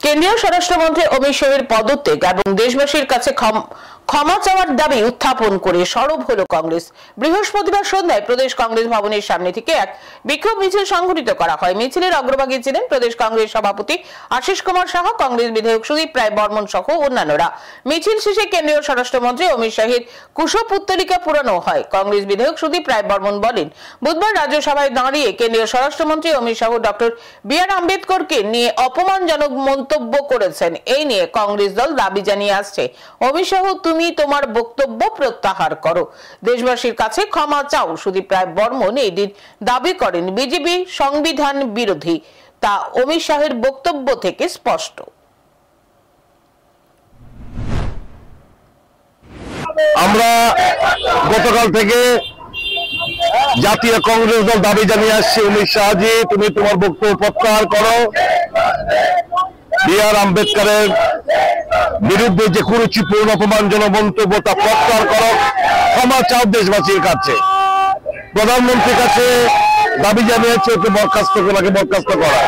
কেন্দ্রীয় স্বরাষ্ট্রমন্ত্রী অমিত শাহের পদত্যাগ এবং দেশবাসীর কাছে ক্ষমা চাওয়ার দাবি উত্থাপন করে সরব হলো কংগ্রেস। বৃহস্পতিবার সন্ধ্যায় প্রদেশ কংগ্রেস ভবনের সামনে থেকে এক বিক্ষোভ মিছিল সংঘটিত করা হয়। মিছিলের অগ্রভাগে ছিলেন প্রদেশ কংগ্রেস সভাপতি আশিস কুমার সাহা, কংগ্রেস বিধায়ক সুদীপ রায় বর্মন সহ অন্যান্যরা। মিছিল শেষে কেন্দ্রীয় স্বরাষ্ট্রমন্ত্রী অমিত শাহের কুশপুত্তলিকা পুরানো হয়। কংগ্রেস বিধায়ক সুদীপ রায় বর্মন বলেন, বুধবার রাজ্যসভায় দাঁড়িয়ে কেন্দ্রীয় স্বরাষ্ট্রমন্ত্রী অমিত শাহ ডক্টর বি.আর. আম্বেদকরকে নিয়ে অপমানজনক মন্তব্য করেছেন। এই নিয়ে কংগ্রেস দল দাবি জানিয়ে আসছে, অমিত শাহ তুমি তোমার বক্তব্য প্রত্যাহার করো, দেশবাসীর কাছে ক্ষমা চাও। সুদীপ রায় বর্মন এই দিন দাবি করেন বিজেপি সংবিধান বিরোধী, তা অমিত শাহের বক্তব্য থেকে স্পষ্ট। আমরা গতকাল থেকে জাতীয় কংগ্রেস দল দাবি জানিয়ে আসছি, অমিত শাহজি তুমি তোমার বক্তব্য প্রত্যাহার করো, বি.আর. আম্বেদকরের বিরুদ্ধে যে কুরুচিপূর্ণ অপমানজনক মন্তব্য তা প্রত্যাহার করো, ক্ষমা চাও দেশবাসীর কাছে। প্রধানমন্ত্রীর কাছে দাবি জানিয়েছে ওকে বরখাস্ত করা।